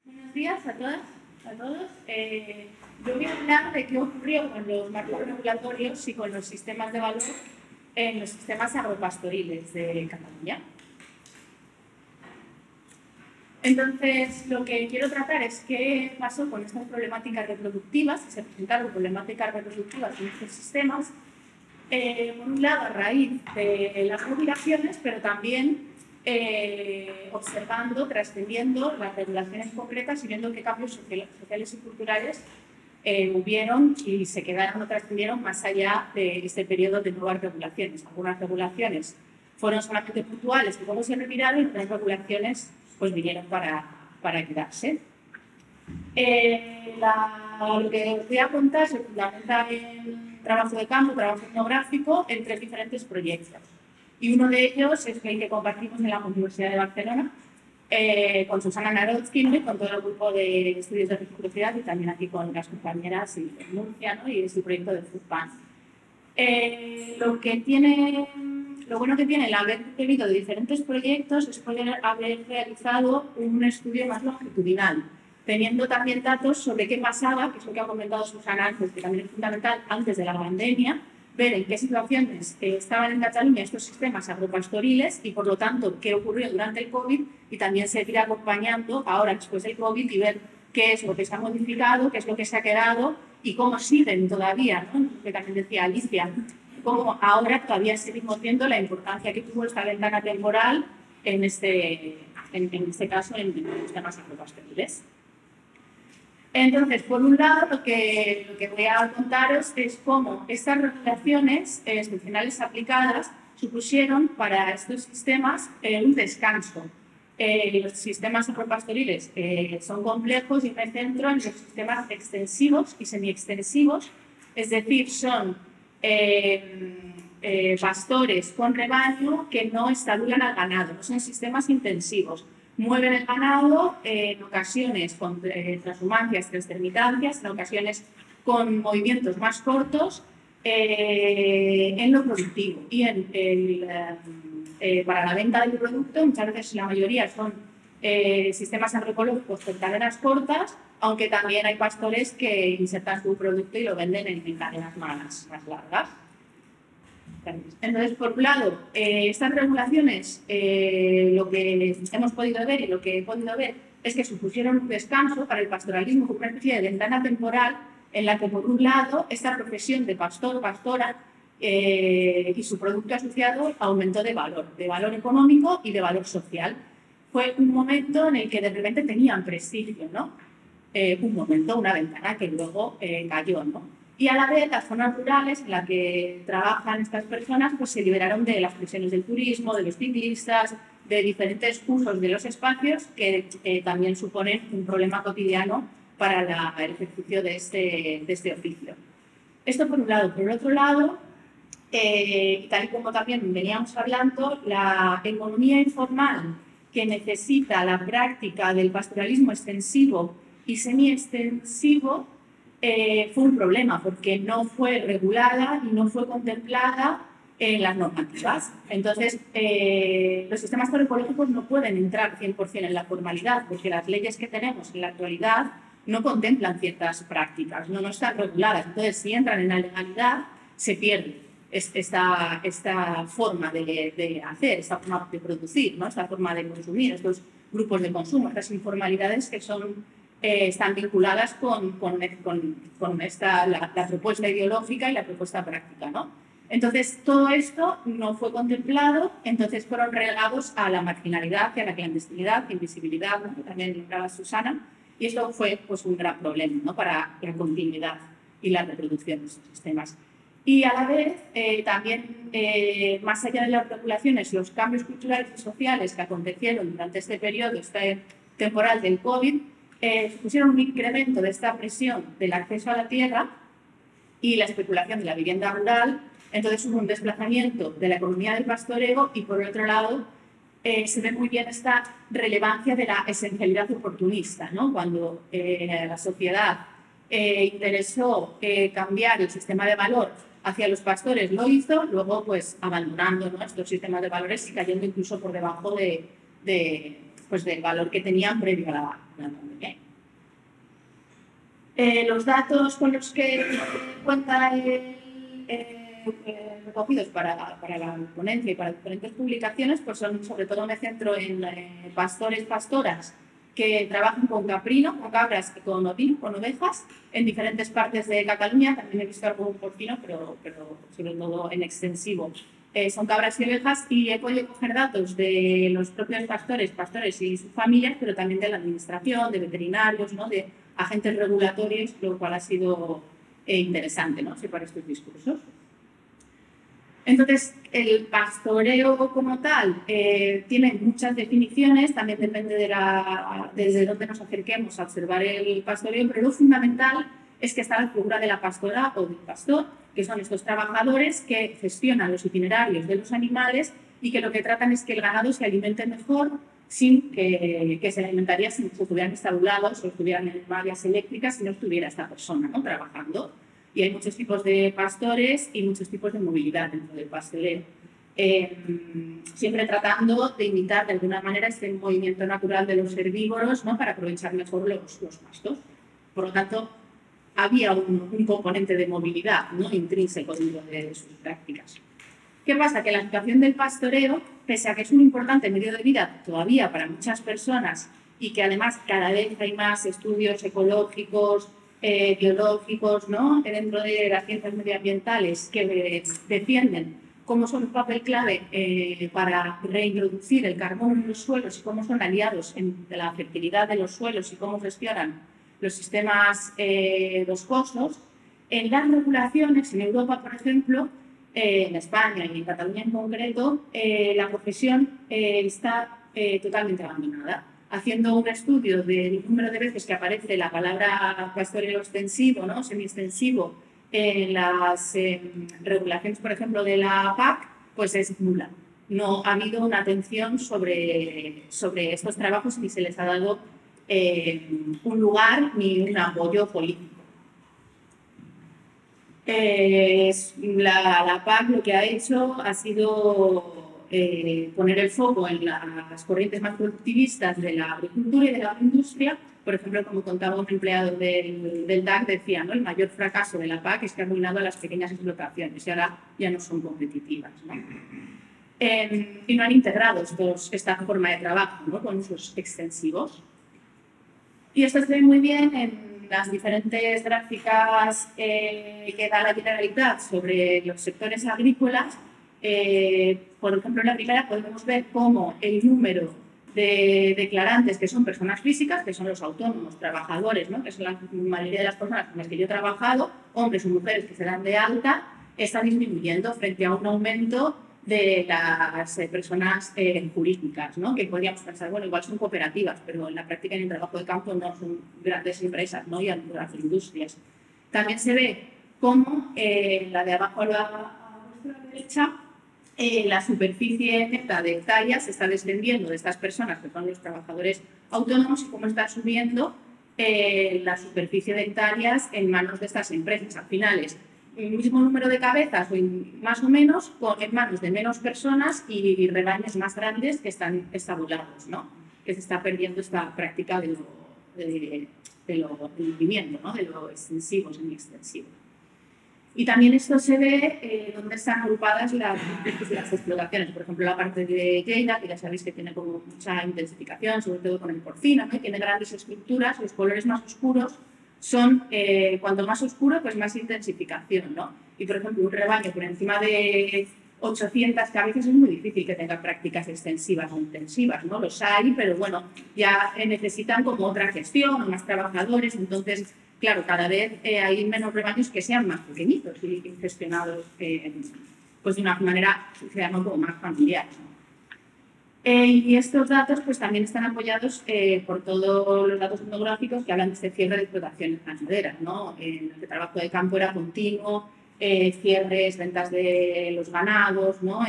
Buenos días a todas, a todos. Yo voy a hablar de qué ocurrió con los marcos regulatorios y con los sistemas de valor en los sistemas agropastoriles de Cataluña. Entonces, lo que quiero tratar es qué pasó con estas problemáticas reproductivas, si se presentaron problemáticas reproductivas en estos sistemas, por un lado a raíz de las jubilaciones, pero también observando, trascendiendo las regulaciones concretas y viendo qué cambios sociales y culturales hubieron y se quedaron o trascendieron más allá de este periodo de nuevas regulaciones. Algunas regulaciones fueron solamente puntuales y luego se retiraron y otras regulaciones pues vinieron para quedarse. Lo que os voy a contar se fundamenta en trabajo de campo, trabajo etnográfico en 3 diferentes proyectos. Y uno de ellos es el que compartimos en la Universidad de Barcelona con Susana Narodskin, con todo el grupo de estudios de reciprocidad y también aquí con las compañeras y Murcia, ¿no? Y es el proyecto de FoodPan. Lo bueno que tiene el haber tenido de diferentes proyectos es poder haber realizado un estudio más longitudinal, teniendo también datos sobre qué pasaba, que es lo que ha comentado Susana antes, que también es fundamental, antes de la pandemia, ver en qué situaciones estaban en Cataluña estos sistemas agropastoriles y, por lo tanto, qué ocurrió durante el COVID y también seguir acompañando ahora después del COVID y ver qué es lo que se ha modificado, qué es lo que se ha quedado y cómo siguen todavía, ¿no? Que también decía Alicia, cómo ahora todavía seguimos viendo la importancia que tuvo esta ventana temporal en este caso en los sistemas agropastoriles. Entonces, por un lado, lo que voy a contaros es cómo estas regulaciones excepcionales aplicadas supusieron para estos sistemas un descanso. Los sistemas agropastoriles son complejos y me centro en los sistemas extensivos y semiextensivos, es decir, son pastores con rebaño que no estabulan al ganado, no son sistemas intensivos. Mueven el ganado en ocasiones con transhumancias, transtermitancias, en ocasiones con movimientos más cortos en lo productivo. Y para la venta del producto, muchas veces la mayoría son sistemas agroecológicos con cadenas cortas, aunque también hay pastores que insertan su producto y lo venden en cadenas más largas. Entonces, por un lado, estas regulaciones, lo que hemos podido ver y lo que he podido ver es que supusieron un descanso para el pastoralismo como una especie de ventana temporal en la que, por un lado, esta profesión de pastor o pastora y su producto asociado aumentó de valor económico y de valor social. Fue un momento en el que de repente tenían prestigio, ¿no? Un momento, una ventana que luego cayó, ¿no? Y a la vez, las zonas rurales en las que trabajan estas personas pues se liberaron de las presiones del turismo, de los ciclistas, de diferentes usos de los espacios que también suponen un problema cotidiano para el ejercicio de este oficio. Esto por un lado. Por el otro lado, tal y como también veníamos hablando, la economía informal que necesita la práctica del pastoralismo extensivo y semi-extensivo fue un problema porque no fue regulada y no fue contemplada en las normativas. Entonces, los sistemas agroecológicos no pueden entrar 100% en la formalidad porque las leyes que tenemos en la actualidad no contemplan ciertas prácticas, no están reguladas. Entonces, si entran en la legalidad, se pierde esta forma de hacer, esta forma de producir, ¿no? Esta forma de consumir, estos grupos de consumo, estas informalidades que están vinculadas con la propuesta ideológica y la propuesta práctica, ¿no? Entonces, todo esto no fue contemplado, entonces fueron relegados a la marginalidad y a la clandestinidad, invisibilidad, ¿no? Que también nombraba Susana, y esto fue pues, un gran problema, ¿no? Para la continuidad y la reproducción de estos sistemas. Y a la vez, también, más allá de las regulaciones, los cambios culturales y sociales que acontecieron durante este periodo, temporal del COVID, supusieron un incremento de esta presión del acceso a la tierra y la especulación de la vivienda rural. Entonces hubo un desplazamiento de la economía del pastoreo y, por el otro lado, se ve muy bien esta relevancia de la esencialidad oportunista, ¿no? Cuando la sociedad interesó cambiar el sistema de valor hacia los pastores, lo hizo, luego pues abandonando, ¿no? Estos sistemas de valores y cayendo incluso por debajo pues, del valor que tenían previo a la pandemia. Los datos con los que cuenta recogidos para la ponencia y para diferentes publicaciones, pues son, sobre todo me centro en pastores, pastoras que trabajan con caprino, con cabras y con ovino, con ovejas, en diferentes partes de Cataluña. También he visto algún porcino, pero sobre todo en extensivo. Son cabras y ovejas, y he podido coger datos de los propios pastores y sus familias, pero también de la administración, de veterinarios, ¿no? De agentes regulatorios, lo cual ha sido interesante, ¿no? Sí, para estos discursos. Entonces, el pastoreo como tal tiene muchas definiciones, también depende desde dónde nos acerquemos a observar el pastoreo, pero lo fundamental es que está la figura de la pastora o del pastor, que son estos trabajadores que gestionan los itinerarios de los animales y que lo que tratan es que el ganado se alimente mejor, sin que se alimentaría si estuvieran estabulados o estuvieran en mallas eléctricas, si no estuviera esta persona, ¿no? Trabajando. Y hay muchos tipos de pastores y muchos tipos de movilidad dentro del pastoreo. Siempre tratando de imitar de alguna manera este movimiento natural de los herbívoros, ¿no? Para aprovechar mejor los pastos. Por lo tanto, había un componente de movilidad, ¿no? Intrínseco dentro de sus prácticas. ¿Qué pasa? Que la situación del pastoreo, pese a que es un importante medio de vida todavía para muchas personas y que además cada vez hay más estudios ecológicos, biológicos, ¿no? Dentro de las ciencias medioambientales que defienden cómo son un papel clave para reintroducir el carbono en los suelos y cómo son aliados en la fertilidad de los suelos y cómo gestionan los sistemas boscosos. En las regulaciones, en Europa, por ejemplo, en España y en Cataluña en concreto, la profesión está totalmente abandonada. Haciendo un estudio del número de veces que aparece la palabra pastoreo extensivo, ¿no? Semi-extensivo, en las regulaciones, por ejemplo, de la PAC, pues es nula. No ha habido una atención sobre estos trabajos ni se les ha dado un lugar ni un apoyo político. La PAC lo que ha hecho ha sido poner el foco en las corrientes más productivistas de la agricultura y de la agroindustria. Por ejemplo, como contaba un empleado del DAC, decía, ¿no? El mayor fracaso de la PAC es que ha arruinado a las pequeñas explotaciones y ahora ya no son competitivas, ¿no? Y no han integrado esta forma de trabajo, ¿no? Con usos extensivos. Y esto se ve muy bien en las diferentes gráficas que da la Generalitat sobre los sectores agrícolas. Por ejemplo, en la primera podemos ver cómo el número de declarantes, que son personas físicas, que son los autónomos, trabajadores, ¿no? Que son la mayoría de las personas con las que yo he trabajado, hombres o mujeres que se dan de alta, está disminuyendo frente a un aumento de las personas jurídicas, ¿no? Que podríamos pensar, bueno, igual son cooperativas, pero en la práctica y en el trabajo de campo no son grandes empresas, ¿no? Y las industrias. También se ve cómo, la de abajo a la derecha, la superficie neta de hectáreas se está descendiendo de estas personas, que son los trabajadores autónomos, y cómo está subiendo la superficie de hectáreas en manos de estas empresas. Al final es el mismo número de cabezas, más o menos, en manos de menos personas y rebaños más grandes que están estabulados, ¿no? Que se está perdiendo esta práctica del vivimiento, ¿no? De lo extensivo, semi-extensivo. Y también esto se ve donde están agrupadas las explotaciones. Por ejemplo, la parte de Lleida, que ya sabéis que tiene como mucha intensificación, sobre todo con el porcino, ¿no? Tiene grandes estructuras, los colores más oscuros son, cuanto más oscuro, pues más intensificación, ¿no? Y, por ejemplo, un rebaño por encima de 800 cabezas es muy difícil que tenga prácticas extensivas o intensivas, ¿no? Los hay, pero bueno, ya necesitan como otra gestión, más trabajadores. Entonces, claro, cada vez hay menos rebaños que sean más pequeñitos y gestionados pues de una manera, se llama, como más familiar, ¿no? Y estos datos pues también están apoyados por todos los datos etnográficos que hablan de este cierre de explotaciones ganaderas, ¿no? El trabajo de campo era continuo, cierres, ventas de los ganados, ¿no?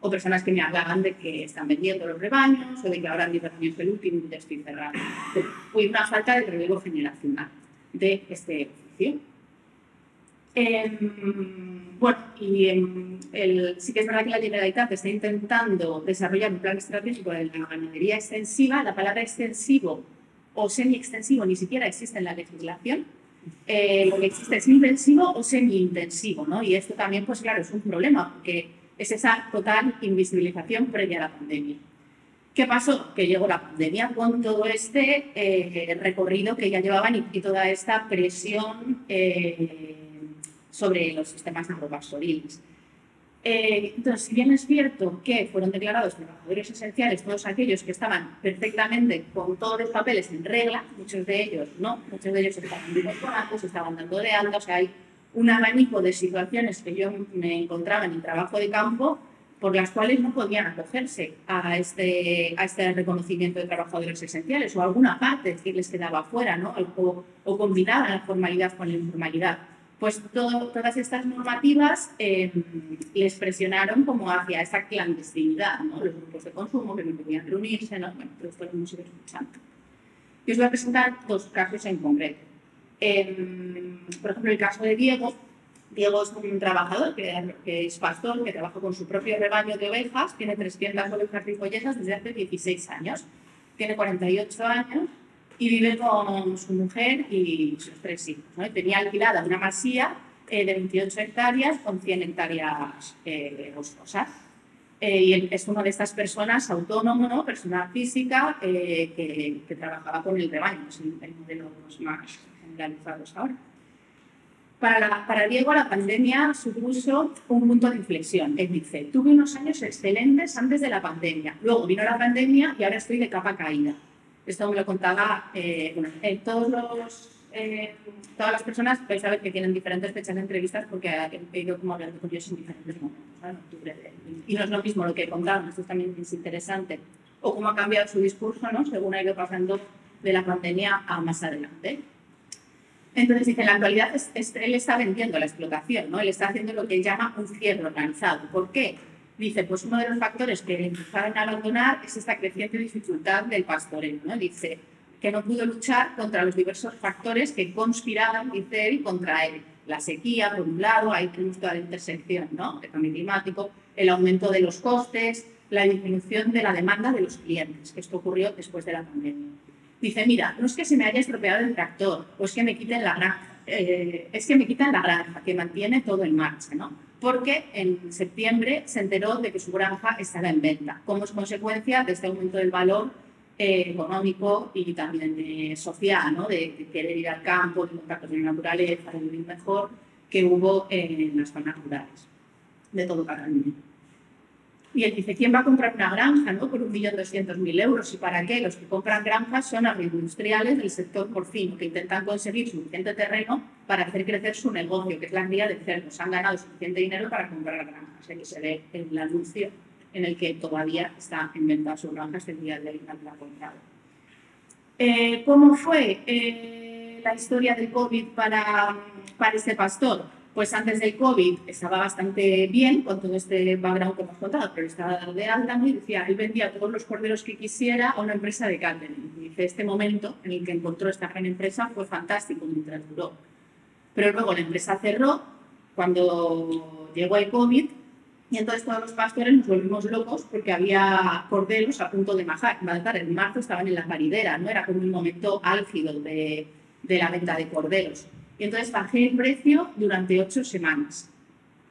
O personas que me hablaban de que están vendiendo los rebaños o de que ahora mi rebaño es el último y ya estoy cerrado. Fue una falta de relevo generacional de este oficio. Bueno, y sí que es verdad que la Generalitat está intentando desarrollar un plan estratégico de la ganadería extensiva. La palabra extensivo o semi-extensivo ni siquiera existe en la legislación. Lo que existe es intensivo o semi-intensivo, ¿no? Y esto también, pues claro, es un problema, porque es esa total invisibilización previa a la pandemia. ¿Qué pasó? Que llegó la pandemia con todo este recorrido que ya llevaban y toda esta presión sobre los sistemas agropastoriles. Entonces, si bien es cierto que fueron declarados trabajadores esenciales todos aquellos que estaban perfectamente con todos los papeles en regla, muchos de ellos no, muchos de ellos estaban incorporados, estaban dando de alta, o sea, hay un abanico de situaciones que yo me encontraba en el trabajo de campo por las cuales no podían acogerse a este reconocimiento de trabajadores esenciales o alguna parte que les quedaba fuera, ¿no? o combinaban la formalidad con la informalidad. Pues todas estas normativas les presionaron como hacia esa clandestinidad, ¿no? Los grupos de consumo que no podían reunirse, ¿no? Bueno, todo esto lo hemos ido escuchando. Y os voy a presentar dos casos en concreto. Por ejemplo, el caso de Diego. Diego es un trabajador que es pastor, que trabaja con su propio rebaño de ovejas, tiene 300 ovejas ripollesas desde hace 16 años, tiene 48 años y vive con su mujer y sus 3 hijos, ¿no? Tenía alquilada una masía de 28 hectáreas con 100 hectáreas boscosas. Y él es una de estas personas autónomo, ¿no? Persona física que trabajaba con el rebaño, es el modelo más generalizados ahora. Para Diego la pandemia supuso un punto de inflexión. Él dice, tuve unos años excelentes antes de la pandemia, luego vino la pandemia y ahora estoy de capa caída. Esto me lo contaba, todas las personas vais a ver que tienen diferentes fechas de entrevistas porque he ido como hablando con ellos en diferentes momentos, ¿no? En octubre y no es lo mismo lo que contaron, esto también es interesante, o cómo ha cambiado su discurso, ¿no? Según ha ido pasando de la pandemia a más adelante. Entonces, dice, en la actualidad él está vendiendo la explotación, ¿no? Él está haciendo lo que él llama un cierre organizado. ¿Por qué? Dice, pues uno de los factores que le empezaron a abandonar es esta creciente dificultad del pastoreo, ¿no? Dice que no pudo luchar contra los diversos factores que conspiraban, dice él, contra él. La sequía, por un lado, ahí tenemos toda la intersección, ¿no? El cambio climático, el aumento de los costes, la disminución de la demanda de los clientes, que esto ocurrió después de la pandemia. Dice, mira, no es que se me haya estropeado el tractor, o es que me quiten la granja, es que me quitan la granja, que mantiene todo en marcha, ¿no? Porque en septiembre se enteró de que su granja estaba en venta, como consecuencia de este aumento del valor económico y también social, ¿no? De querer ir al campo, de contacto con la naturaleza, de vivir mejor, que hubo en las zonas rurales de todo Cataluña. Y él dice, ¿quién va a comprar una granja, ¿no? Por 1.200.000 euros? ¿Y para qué? Los que compran granjas son agroindustriales del sector porcino, que intentan conseguir suficiente terreno para hacer crecer su negocio, que es la cría de cerdos. Han ganado suficiente dinero para comprar granjas. Aquí se ve el anuncio en el que todavía está en venta su granja, el día de hoy la ha comprado. ¿Cómo fue la historia del COVID para este pastor? Pues antes del COVID estaba bastante bien con todo este background que hemos contado, pero estaba de alta, ¿no? Y decía, él vendía todos los corderos que quisiera a una empresa de catering. Y dice, este momento en el que encontró esta gran empresa fue fantástico mientras duró. Pero luego la empresa cerró cuando llegó el COVID y entonces todos los pastores nos volvimos locos porque había corderos a punto de matar. En marzo estaban en la paridera, ¿no? Era como un momento álgido de la venta de corderos. Y entonces bajé el precio durante 8 semanas.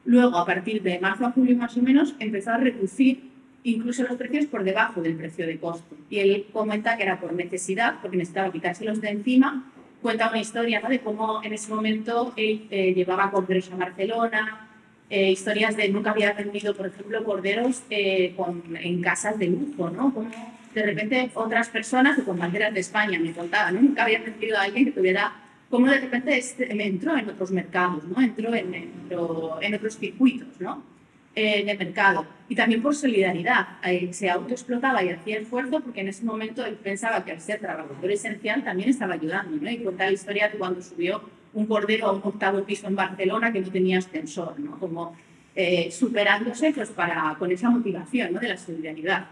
Luego, a partir de marzo a julio más o menos, empezó a reducir incluso los precios por debajo del precio de costo. Y él comenta que era por necesidad, porque necesitaba quitárselos de encima. Cuenta una historia, ¿no? De cómo en ese momento él llevaba corderos a Barcelona, historias de nunca había vendido, por ejemplo, corderos en casas de lujo, ¿no? Como de repente otras personas, con banderas de España, me contaban, ¿no? Nunca había vendido a alguien que tuviera... Como de repente entró en otros mercados, ¿no? Entró en otros circuitos, ¿no? De mercado. Y también por solidaridad. Se autoexplotaba y hacía esfuerzo porque en ese momento él pensaba que al ser trabajador esencial también estaba ayudando, ¿no? Y cuenta la historia de cuando subió un cordero a un 8º piso en Barcelona que no tenía ascensor, ¿no? Como superándose pues, con esa motivación, ¿no? De la solidaridad.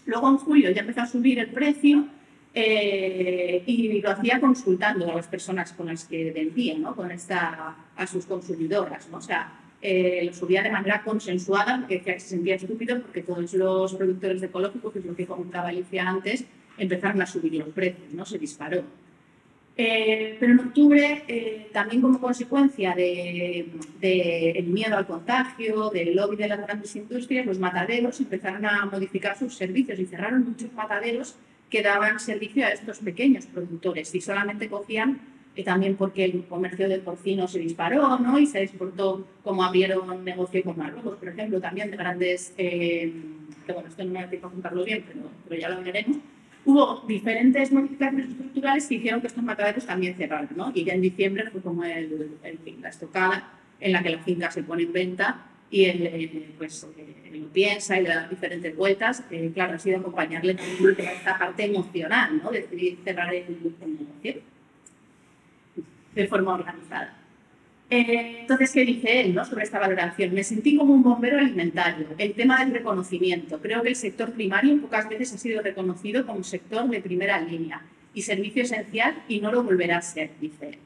Luego en julio ya empezó a subir el precio y lo hacía consultando a las personas con las que vendía, ¿no? A sus consumidoras, ¿no? O sea, lo subía de manera consensuada porque decía que se sentía estúpido porque todos los productores de ecológico, que es lo que comentaba Alicia antes, empezaron a subir los precios, ¿no? Se disparó. Pero en octubre, también como consecuencia del miedo al contagio, del lobby de las grandes industrias, los mataderos empezaron a modificar sus servicios y cerraron muchos mataderos que daban servicio a estos pequeños productores y solamente cogían, también porque el comercio del porcino se disparó, ¿no? Y se exportó, como abrieron negocio con Marruecos, por ejemplo, también de grandes, que bueno, esto no me da tiempo a contarlo bien, pero ya lo veremos. Hubo diferentes modificaciones estructurales que hicieron que estos mataderos también cerraran, ¿no? Y ya en diciembre fue como la estocada en la que la finca se pone en venta y él lo piensa y le da diferentes vueltas. Claro, ha sido acompañarle también a esta parte emocional, ¿no? Decidir cerrar el negocio de forma organizada. Entonces, ¿qué dice él, ¿no? Sobre esta valoración? Me sentí como un bombero alimentario. El tema del reconocimiento. Creo que el sector primario pocas veces ha sido reconocido como sector de primera línea y servicio esencial y no lo volverá a ser, dice él.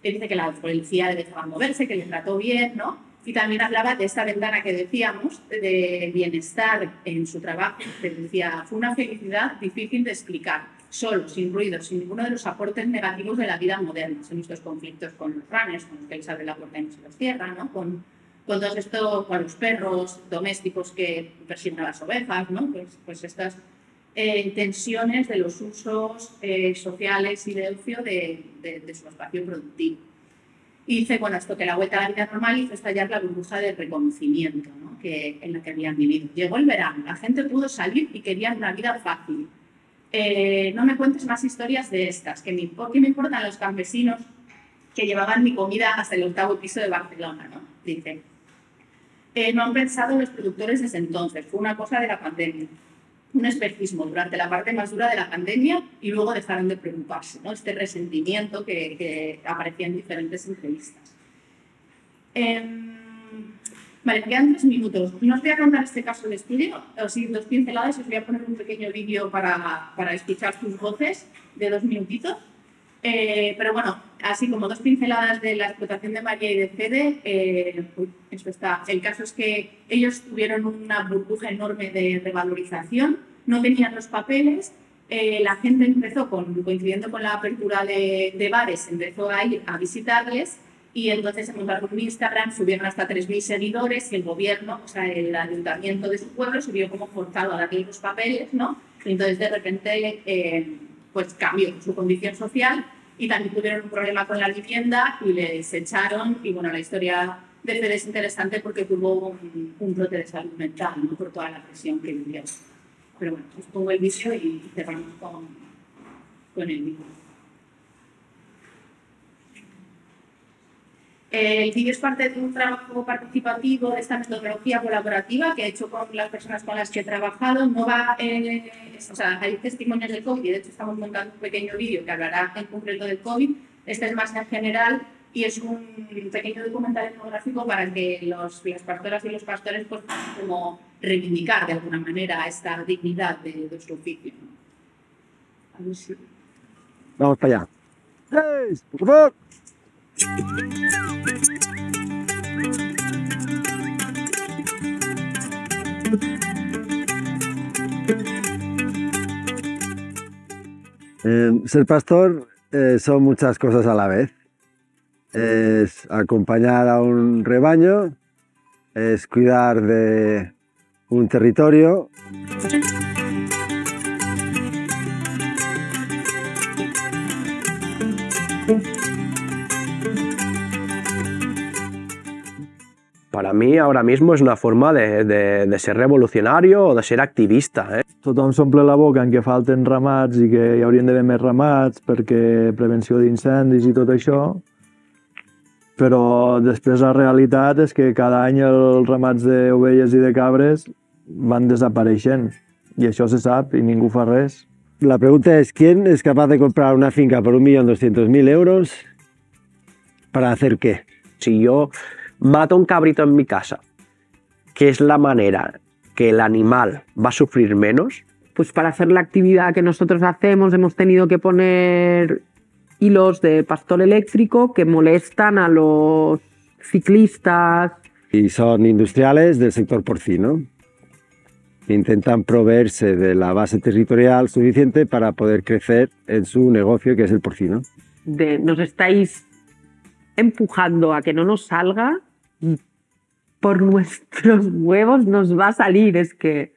Él dice que la policía le dejaba moverse, que le trató bien, ¿no? Y también hablaba de esta ventana que decíamos, de bienestar en su trabajo. Que decía, fue una felicidad difícil de explicar. Solo, sin ruido, sin ninguno de los aportes negativos de la vida moderna, en estos conflictos con los runners, con los que les abre la puerta y no se los cierra, ¿no? Con todos estos, con los perros domésticos que persiguen a las ovejas, ¿no? Pues estas tensiones de los usos sociales y de ocio de su espacio productivo. Y dice, bueno, esto que la vuelta a la vida normal hizo estallar la burbuja de reconocimiento, ¿no? En la que habían vivido. Llegó el verano, la gente pudo salir y querían una vida fácil. No me cuentes más historias de estas, ¿por qué me importan los campesinos que llevaban mi comida hasta el 8º piso de Barcelona? ¿No? Dice, no han pensado los productores desde entonces, fue una cosa de la pandemia, un espejismo durante la parte más dura de la pandemia y luego dejaron de preocuparse, ¿no? Este resentimiento que aparecía en diferentes entrevistas. Vale, me quedan 3 minutos. No os voy a contar este caso de estudio, os doy 2 pinceladas y os voy a poner un pequeño vídeo para escuchar sus voces de 2 minutitos. Pero bueno, así como 2 pinceladas de la explotación de María y de Fede, esto está. El caso es que ellos tuvieron una burbuja enorme de revalorización, no tenían los papeles, la gente empezó, coincidiendo con la apertura de bares, empezó a ir a visitarles. Y entonces montaron un Instagram, subieron hasta 3.000 seguidores y el gobierno, o sea, el ayuntamiento de su pueblo se vio como forzado a darle los papeles, ¿no? Y entonces de repente pues cambió su condición social y también tuvieron un problema con la vivienda y les echaron. Y bueno, la historia de Fede es interesante porque tuvo un brote de salud mental, ¿no? Por toda la presión que vivió. Pero bueno, os pongo el vídeo y cerramos con el vídeo. El vídeo es parte de un trabajo participativo de esta metodología colaborativa que he hecho con las personas con las que he trabajado. No va, o sea, hay testimonios del COVID y de hecho estamos montando un pequeño vídeo que hablará en concreto del COVID. Este es más en general y es un pequeño documental etnográfico para que las pastoras y los pastores pues, como reivindicar de alguna manera esta dignidad de su oficio. A ver si... Vamos para allá. ¡Hey! ¡Por favor! Ser pastor son muchas cosas a la vez. Es acompañar a un rebaño, es cuidar de un territorio. Para mí ahora mismo és una forma de ser revolucionario o de ser activista. Tothom s'omple la boca en que falten ramats i que hi haurien d'haver més ramats perquè prevenció d'incendis i tot això, però després la realitat és que cada any els ramats d'ovelles i de cabres van desapareixent i això se sap i ningú fa res. La pregunta es, ¿quién es capaz de comprar una finca por 1.200.000 euros para hacer qué? Si yo mato un cabrito en mi casa, que es la manera que el animal va a sufrir menos, pues para hacer la actividad que nosotros hacemos hemos tenido que poner hilos de pastor eléctrico que molestan a los ciclistas. Y son industriales del sector porcino. Intentan proveerse de la base territorial suficiente para poder crecer en su negocio, que es el porcino. Nos estáis empujando a que no nos salga y por nuestros huevos nos va a salir, es que...